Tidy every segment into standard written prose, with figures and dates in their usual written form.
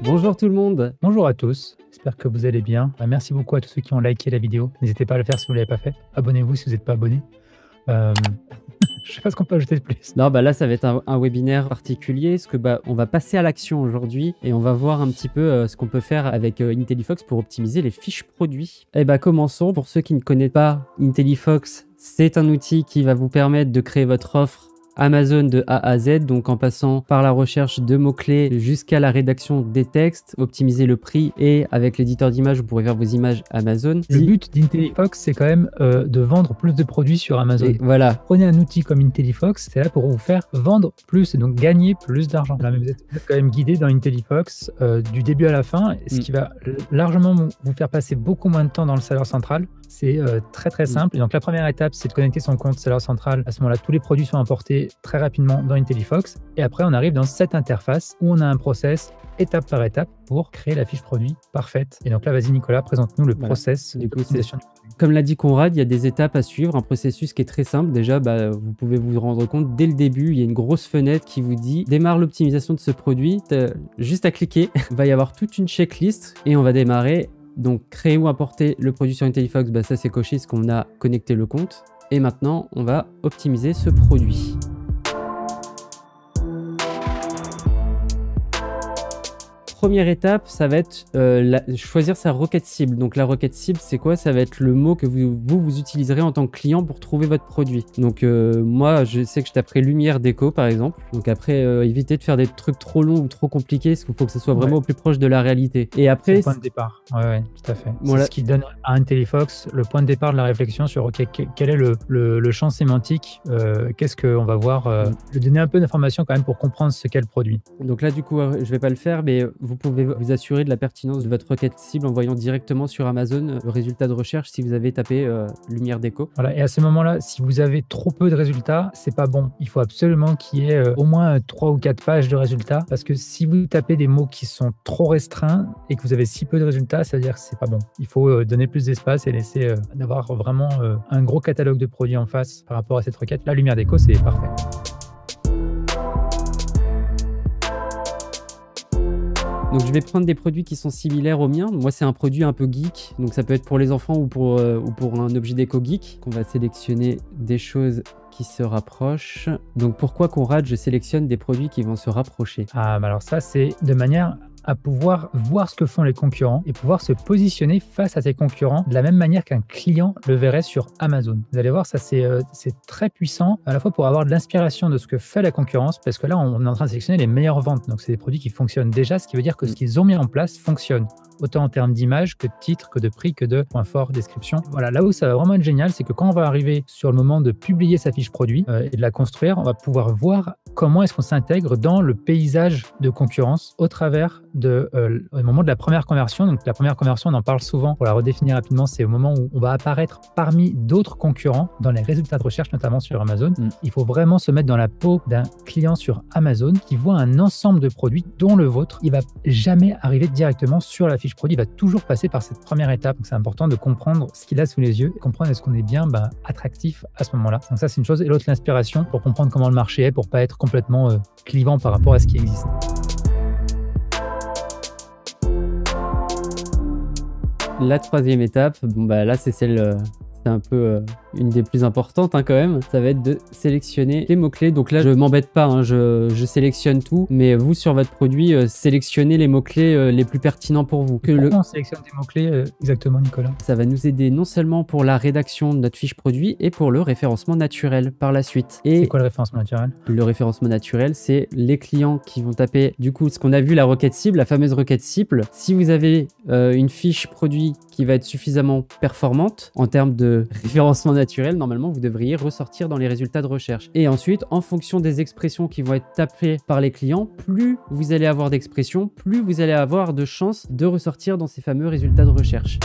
Bonjour tout le monde. Bonjour à tous, j'espère que vous allez bien. Merci beaucoup à tous ceux qui ont liké la vidéo. N'hésitez pas à le faire si vous ne l'avez pas fait. Abonnez-vous si vous n'êtes pas abonné. Je sais pas ce qu'on peut ajouter de plus. Non, là ça va être un webinaire particulier parce que on va passer à l'action aujourd'hui et on va voir un petit peu ce qu'on peut faire avec IntelliFox pour optimiser les fiches produits. Commençons. Pour ceux qui ne connaissent pas IntelliFox, c'est un outil qui va vous permettre de créer votre offre Amazon de A à Z, donc en passant par la recherche de mots-clés jusqu'à la rédaction des textes, optimiser le prix, et avec l'éditeur d'images, vous pourrez faire vos images Amazon. Le but d'IntelliFox, c'est quand même de vendre plus de produits sur Amazon. Et voilà. Prenez un outil comme IntelliFox, c'est là pour vous faire vendre plus et donc gagner plus d'argent. Là, mais vous êtes quand même guidé dans IntelliFox du début à la fin, ce qui va largement vous faire passer beaucoup moins de temps dans le Seller Central. C'est très simple. Et donc la première étape, c'est de connecter son compte Seller Central. À ce moment-là, tous les produits sont importés très rapidement dans IntelliFox. Et après, on arrive dans cette interface où on a un process étape par étape pour créer la fiche produit parfaite. Et donc là, vas-y Nicolas, présente-nous le process d'optimisation du produit. Comme l'a dit Conrad, il y a des étapes à suivre, un processus qui est très simple. Déjà, vous pouvez vous rendre compte dès le début, il y a une grosse fenêtre qui vous dit « Démarre l'optimisation de ce produit ». Juste à cliquer, il va y avoir toute une checklist et on va démarrer. Donc, créer ou importer le produit sur IntelliFox, ça c'est coché parce qu'on a connecté le compte. Et maintenant, on va optimiser ce produit. Première étape, ça va être choisir sa requête cible. Donc la requête cible, c'est quoi? Ça va être le mot que vous utiliserez en tant que client pour trouver votre produit. Donc moi, je sais que je taperai lumière déco par exemple. Donc après, évitez de faire des trucs trop longs ou trop compliqués, parce qu'il faut que ce soit vraiment au plus proche de la réalité. Et après, c'est le point de départ. Ouais, tout à fait. Voilà. C'est ce qui donne à IntelliFox le point de départ de la réflexion sur quel est le champ sémantique, qu'est-ce qu'on va voir. Je vais donner un peu d'informations quand même pour comprendre ce qu'est le produit. Donc là, du coup, je vais pas le faire, mais vous pouvez vous assurer de la pertinence de votre requête cible en voyant directement sur Amazon le résultat de recherche si vous avez tapé lumière déco. Voilà, et à ce moment-là, si vous avez trop peu de résultats, c'est pas bon. Il faut absolument qu'il y ait au moins 3 ou 4 pages de résultats, parce que si vous tapez des mots qui sont trop restreints et que vous avez si peu de résultats, ça veut dire que c'est pas bon. Il faut donner plus d'espace et laisser d'avoir vraiment un gros catalogue de produits en face par rapport à cette requête. La lumière déco, c'est parfait. Donc je vais prendre des produits qui sont similaires aux miens. Moi c'est un produit un peu geek, donc ça peut être pour les enfants ou pour un objet déco geek. On va sélectionner des choses qui se rapprochent. Donc pourquoi Conrad, je sélectionne des produits qui vont se rapprocher? Alors ça c'est de manière à pouvoir voir ce que font les concurrents et pouvoir se positionner face à ces concurrents de la même manière qu'un client le verrait sur Amazon. Vous allez voir, ça c'est très puissant, à la fois pour avoir de l'inspiration de ce que fait la concurrence, parce que là on est en train de sélectionner les meilleures ventes, donc c'est des produits qui fonctionnent déjà, ce qui veut dire que ce qu'ils ont mis en place fonctionne, autant en termes d'image que de titre, que de prix, que de points forts, description. Voilà, là où ça va vraiment être génial, c'est que quand on va arriver sur le moment de publier sa fiche produit et de la construire, on va pouvoir voir comment est-ce qu'on s'intègre dans le paysage de concurrence au travers au moment de la première conversion. Donc la première conversion, on en parle souvent, pour la redéfinir rapidement, c'est au moment où on va apparaître parmi d'autres concurrents dans les résultats de recherche, notamment sur Amazon. Il faut vraiment se mettre dans la peau d'un client sur Amazon qui voit un ensemble de produits dont le vôtre. Il va jamais arriver directement sur la fiche produit, il va toujours passer par cette première étape. Donc c'est important de comprendre ce qu'il a sous les yeux et comprendre est-ce qu'on est bien attractif à ce moment-là. Donc ça c'est une chose. Et l'autre, l'inspiration pour comprendre comment le marché est, pour pas être complètement clivant par rapport à ce qui existe. La troisième étape, là c'est celle, c'est un peu une des plus importantes quand même, ça va être de sélectionner les mots-clés. Donc là, je m'embête pas, je sélectionne tout, mais vous, sur votre produit, sélectionnez les mots-clés les plus pertinents pour vous. Pourquoi on sélectionne des mots-clés exactement, Nicolas? Ça va nous aider non seulement pour la rédaction de notre fiche produit, et pour le référencement naturel par la suite. C'est quoi le référencement naturel? Le référencement naturel, c'est les clients qui vont taper, du coup, ce qu'on a vu, la requête cible, la fameuse requête cible. Si vous avez une fiche produit qui va être suffisamment performante en termes de référencement naturel, normalement vous devriez ressortir dans les résultats de recherche. Et ensuite, en fonction des expressions qui vont être tapées par les clients, plus vous allez avoir d'expressions, plus vous allez avoir de chances de ressortir dans ces fameux résultats de recherche.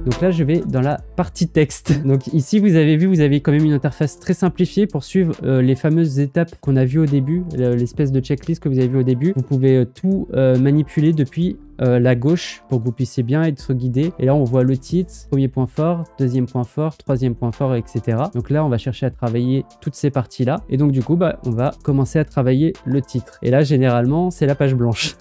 Donc là, je vais dans la partie texte. Donc ici, vous avez vu, vous avez quand même une interface très simplifiée pour suivre les fameuses étapes qu'on a vues au début, l'espèce de checklist que vous avez vu au début. Vous pouvez tout manipuler depuis la gauche pour que vous puissiez bien être guidé. Et là, on voit le titre, premier point fort, deuxième point fort, troisième point fort, etc. Donc là, on va chercher à travailler toutes ces parties-là. Et donc, du coup, on va commencer à travailler le titre. Et là, généralement, c'est la page blanche.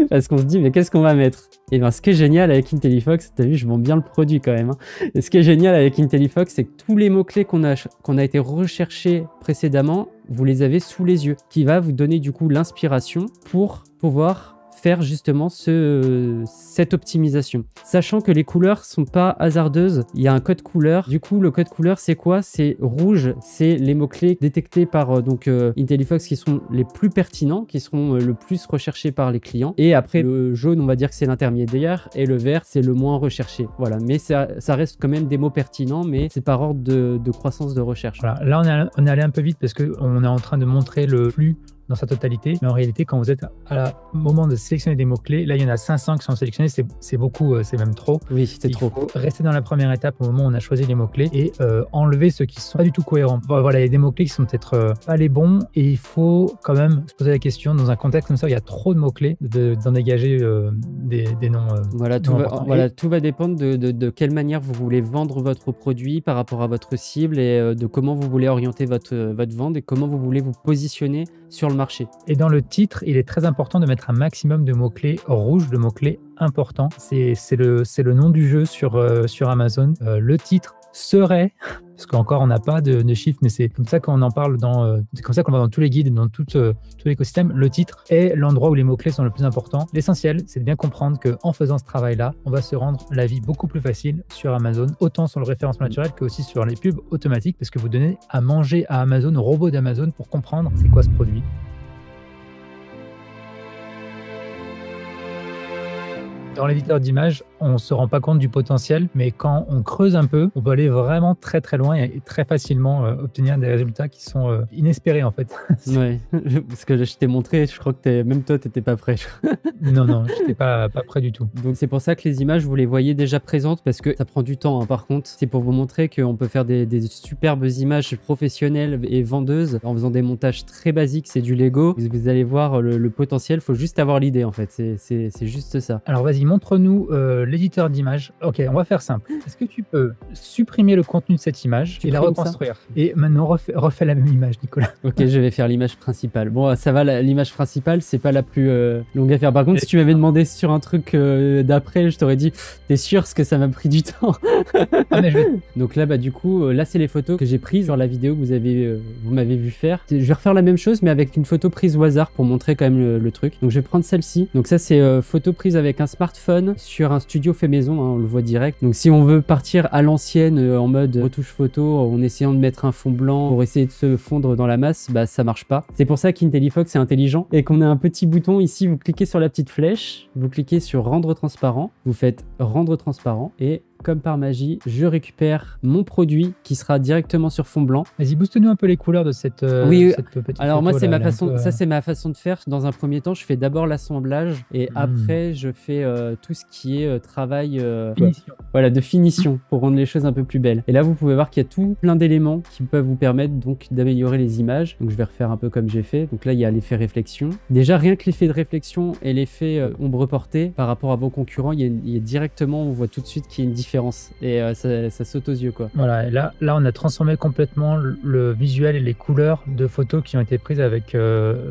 Parce qu'on se dit, mais qu'est-ce qu'on va mettre? Et bien, ce qui est génial avec IntelliFox, t'as vu, je vends bien le produit quand même. Et ce qui est génial avec IntelliFox, c'est que tous les mots-clés qu'on a été recherchés précédemment, vous les avez sous les yeux, qui va vous donner du coup l'inspiration pour pouvoir faire justement cette optimisation. Sachant que les couleurs sont pas hasardeuses, il y a un code couleur. Du coup, le code couleur, c'est quoi? C'est rouge, c'est les mots-clés détectés par IntelliFox qui sont les plus pertinents, qui seront le plus recherchés par les clients. Et après, le jaune, on va dire que c'est l'intermédiaire, et le vert, c'est le moins recherché. Voilà, mais ça reste quand même des mots pertinents, mais c'est par ordre de croissance de recherche. Voilà. Là, on est allé un peu vite parce qu'on est en train de montrer le flux dans sa totalité, mais en réalité, quand vous êtes au moment de sélectionner des mots-clés, là, il y en a 500 qui sont sélectionnés, c'est beaucoup, c'est même trop. Oui, c'est trop. Il faut rester dans la première étape au moment où on a choisi les mots-clés et enlever ceux qui sont pas du tout cohérents. Voilà, il y a des mots-clés qui sont peut-être pas les bons et il faut quand même se poser la question, dans un contexte comme ça, il y a trop de mots-clés, d'en dégager des noms. Voilà, tout va dépendre de quelle manière vous voulez vendre votre produit par rapport à votre cible et de comment vous voulez orienter votre vente et comment vous voulez vous positionner sur le marché. Et dans le titre, il est très important de mettre un maximum de mots-clés rouges, de mots-clés importants. C'est le nom du jeu sur Amazon. Le titre serait, parce qu'encore on n'a pas de chiffres, mais c'est comme ça qu'on en parle c'est comme ça qu'on va dans tous les guides, dans tout l'écosystème. Le titre est l'endroit où les mots-clés sont le plus importants. L'essentiel, c'est de bien comprendre qu'en faisant ce travail-là, on va se rendre la vie beaucoup plus facile sur Amazon, autant sur le référencement naturel que aussi sur les pubs automatiques, parce que vous donnez à manger à Amazon, au robot d'Amazon, pour comprendre c'est quoi ce produit. Dans l'éditeur d'images, on ne se rend pas compte du potentiel, mais quand on creuse un peu, on peut aller vraiment très très loin et très facilement obtenir des résultats qui sont inespérés en fait. Ouais, parce que je t'ai montré, je crois que même toi, tu n'étais pas prêt. Non, je n'étais pas prêt du tout. Donc c'est pour ça que les images, vous les voyez déjà présentes, parce que ça prend du temps. Hein. Par contre, c'est pour vous montrer qu'on peut faire des superbes images professionnelles et vendeuses en faisant des montages très basiques, c'est du Lego. Vous allez voir le potentiel, il faut juste avoir l'idée en fait, c'est juste ça. Alors vas-y, montre-nous l'éditeur d'images. Ok, on va faire simple. Est-ce que tu peux supprimer le contenu de cette image et la reconstruire? Et maintenant, refais la même image, Nicolas. Ok, je vais faire l'image principale. Bon, ça va, l'image principale, c'est pas la plus longue à faire. Par contre, si tu m'avais demandé sur un truc d'après, je t'aurais dit, t'es sûr, parce que ça m'a pris du temps. Ah, mais Donc là, du coup, là, c'est les photos que j'ai prises sur la vidéo que vous m'avez vu faire. Je vais refaire la même chose, mais avec une photo prise au hasard pour montrer quand même le truc. Donc, je vais prendre celle-ci. Donc ça, c'est photo prise avec un smartphone sur un studio fait maison, hein, on le voit direct. Donc si on veut partir à l'ancienne en mode retouche photo en essayant de mettre un fond blanc pour essayer de se fondre dans la masse, ça marche pas. C'est pour ça qu'IntelliFox est intelligent et qu'on a un petit bouton ici, vous cliquez sur la petite flèche, vous cliquez sur rendre transparent, vous faites rendre transparent et comme par magie, je récupère mon produit qui sera directement sur fond blanc. Vas-y, booste-nous un peu les couleurs de cette petite alors photo, moi, c'est là, ma façon. Ça, c'est ma façon de faire. Dans un premier temps, je fais d'abord l'assemblage et après, je fais tout ce qui est travail de finition pour rendre les choses un peu plus belles. Et là, vous pouvez voir qu'il y a tout plein d'éléments qui peuvent vous permettre donc d'améliorer les images. Donc, je vais refaire un peu comme j'ai fait. Donc là, il y a l'effet réflexion. Déjà, rien que l'effet de réflexion et l'effet ombre portée par rapport à vos concurrents, il y a directement, on voit tout de suite qu'il y a une différence et ça saute aux yeux quoi. Voilà, et là on a transformé complètement le visuel et les couleurs de photos qui ont été prises avec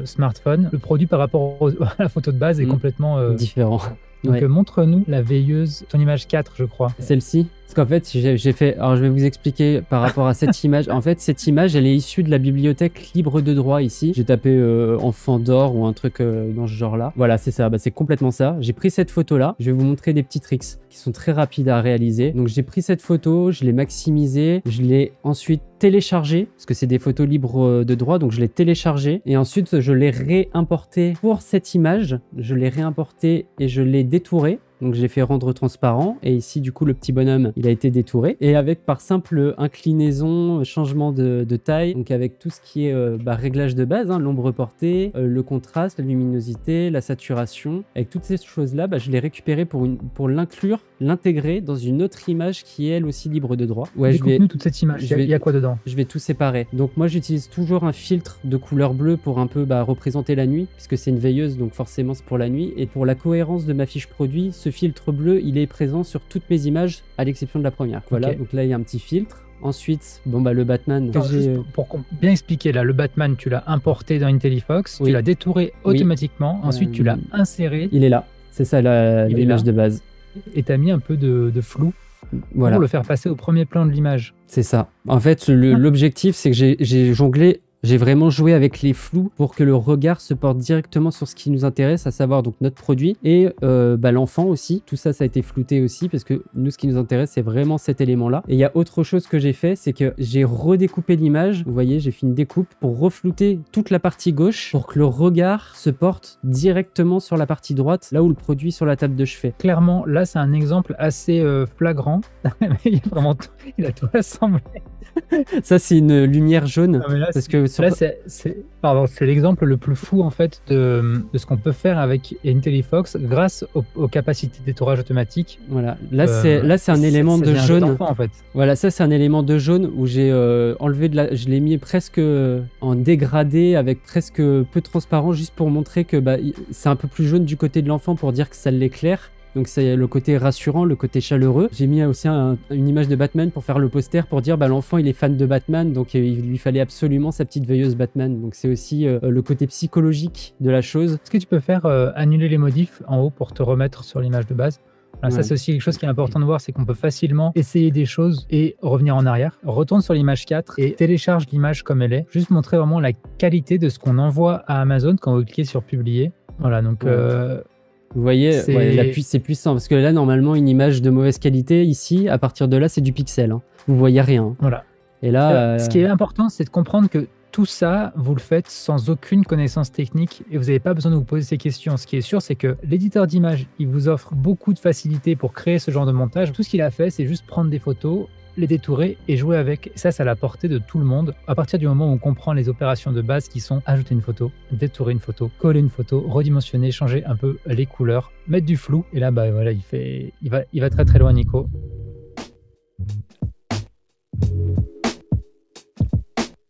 smartphone. Le produit par rapport à la photo de base est complètement différent. Donc montre-nous la veilleuse, ton image 4 je crois. Celle-ci. Parce qu'en fait, j'ai fait... Alors, je vais vous expliquer par rapport à cette image. En fait, cette image, elle est issue de la bibliothèque libre de droit ici. J'ai tapé enfant d'or ou un truc dans ce genre-là. Voilà, c'est ça. C'est complètement ça. J'ai pris cette photo-là. Je vais vous montrer des petits tricks qui sont très rapides à réaliser. Donc, j'ai pris cette photo, je l'ai maximisée. Je l'ai ensuite téléchargée parce que c'est des photos libres de droit. Donc, je l'ai téléchargée. Et ensuite, je l'ai réimportée pour cette image. Je l'ai réimportée et je l'ai détourée. Donc j'ai fait rendre transparent et ici du coup le petit bonhomme il a été détouré et avec par simple inclinaison, changement de taille, donc avec tout ce qui est réglage de base, hein, l'ombre portée, le contraste, la luminosité, la saturation, avec toutes ces choses là, je l'ai récupéré pour l'inclure, l'intégrer dans une autre image qui est elle aussi libre de droit. Ouais, Découpe-nous toute cette image, il y a quoi dedans? Je vais tout séparer. Donc moi j'utilise toujours un filtre de couleur bleue pour un peu représenter la nuit, puisque c'est une veilleuse, donc forcément c'est pour la nuit. Et pour la cohérence de ma fiche produit, ce filtre bleu, il est présent sur toutes mes images, à l'exception de la première. Voilà, donc là il y a un petit filtre. Ensuite, le Batman... Pour bien expliquer, là, le Batman, tu l'as importé dans IntelliFox, tu l'as détouré automatiquement, ensuite tu l'as inséré. Il est là, c'est ça l'image de base. Et tu as mis un peu de flou pour le faire passer au premier plan de l'image. C'est ça. En fait, l'objectif, c'est que j'ai jonglé, j'ai vraiment joué avec les flous pour que le regard se porte directement sur ce qui nous intéresse, à savoir donc notre produit et l'enfant aussi. Tout ça, ça a été flouté aussi parce que nous, ce qui nous intéresse, c'est vraiment cet élément-là. Et il y a autre chose que j'ai fait, c'est que j'ai redécoupé l'image. Vous voyez, j'ai fait une découpe pour reflouter toute la partie gauche pour que le regard se porte directement sur la partie droite, là où le produit est sur la table de chevet. Clairement, là, c'est un exemple assez flagrant. Il a tout assemblé. Ça, c'est une lumière jaune. Non, là, parce que là, c'est l'exemple le plus fou en fait de ce qu'on peut faire avec IntelliFox grâce aux capacités d'étourage automatique. Voilà, là c'est un élément de jaune. En fait. Voilà, ça c'est un élément de jaune où j'ai enlevé je l'ai mis presque en dégradé avec presque peu de transparent juste pour montrer que c'est un peu plus jaune du côté de l'enfant pour dire que ça l'éclaire. Donc c'est le côté rassurant, le côté chaleureux. J'ai mis aussi une image de Batman pour faire le poster, pour dire l'enfant il est fan de Batman, donc il lui fallait absolument sa petite veilleuse Batman. Donc c'est aussi le côté psychologique de la chose. Est-ce que tu peux faire annuler les modifs en haut pour te remettre sur l'image de base? Ça c'est aussi quelque chose qui est important de voir, c'est qu'on peut facilement essayer des choses et revenir en arrière. Retourne sur l'image 4 et télécharge l'image comme elle est. Juste montrer vraiment la qualité de ce qu'on envoie à Amazon quand vous cliquez sur publier. Voilà, donc... Vous voyez, c'est puissant parce que là, normalement, une image de mauvaise qualité, ici, à partir de là, c'est du pixel. Hein. Vous voyez rien. Voilà. Et là, ce qui est important, c'est de comprendre que tout ça, vous le faites sans aucune connaissance technique et vous n'avez pas besoin de vous poser ces questions. Ce qui est sûr, c'est que l'éditeur d'image, il vous offre beaucoup de facilité pour créer ce genre de montage. Tout ce qu'il a fait, c'est juste prendre des photos, les détourer et jouer avec. Et ça, c'est à la portée de tout le monde. À partir du moment où on comprend les opérations de base qui sont ajouter une photo, détourer une photo, coller une photo, redimensionner, changer un peu les couleurs, mettre du flou. Et là, voilà, il va très très loin, Nico.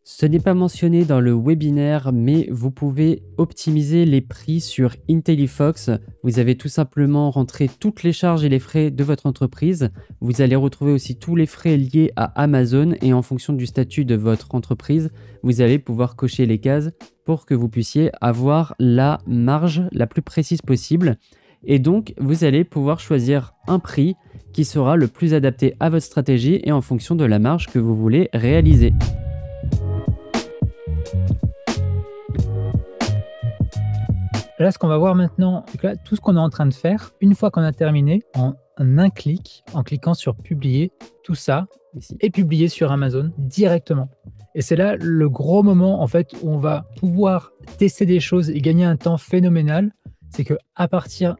Ce n'est pas mentionné dans le webinaire, mais vous pouvez optimiser les prix sur IntelliFox. Vous avez tout simplement rentré toutes les charges et les frais de votre entreprise. Vous allez retrouver aussi tous les frais liés à Amazon et en fonction du statut de votre entreprise, vous allez pouvoir cocher les cases pour que vous puissiez avoir la marge la plus précise possible. Et donc, vous allez pouvoir choisir un prix qui sera le plus adapté à votre stratégie et en fonction de la marge que vous voulez réaliser. Là, ce qu'on va voir maintenant, c'est que là, tout ce qu'on est en train de faire, une fois qu'on a terminé, en un clic, en cliquant sur publier, tout ça est publié sur Amazon directement. Et c'est là le gros moment en fait où on va pouvoir tester des choses et gagner un temps phénoménal. C'est qu'à partir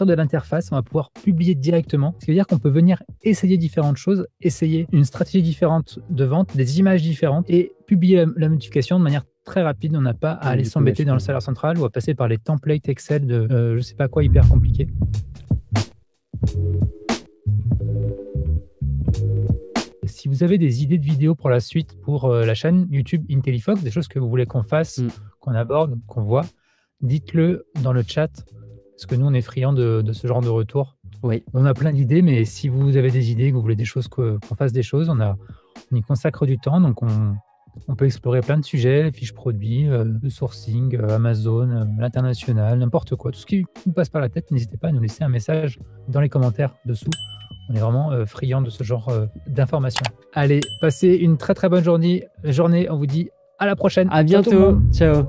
de l'interface, on va pouvoir publier directement. Ce qui veut dire qu'on peut venir essayer différentes choses, essayer une stratégie différente de vente, des images différentes et publier la notification de manière très rapide. On n'a pas à aller s'embêter dans le serveur central ou à passer par les templates Excel de je sais pas quoi hyper compliqué. Si vous avez des idées de vidéos pour la suite pour la chaîne YouTube IntelliFox, des choses que vous voulez qu'on fasse, qu'on aborde, qu'on voit, dites-le dans le chat, parce que nous, on est friands de ce genre de retour. Oui. On a plein d'idées, mais si vous avez des idées, que vous voulez des choses, qu'on fasse des choses, on y consacre du temps, donc on peut explorer plein de sujets, les fiches produits, le sourcing, Amazon, l'international, n'importe quoi. Tout ce qui vous passe par la tête, n'hésitez pas à nous laisser un message dans les commentaires dessous. On est vraiment friands de ce genre d'informations. Allez, passez une très très bonne journée. On vous dit à la prochaine. À bientôt. Ciao.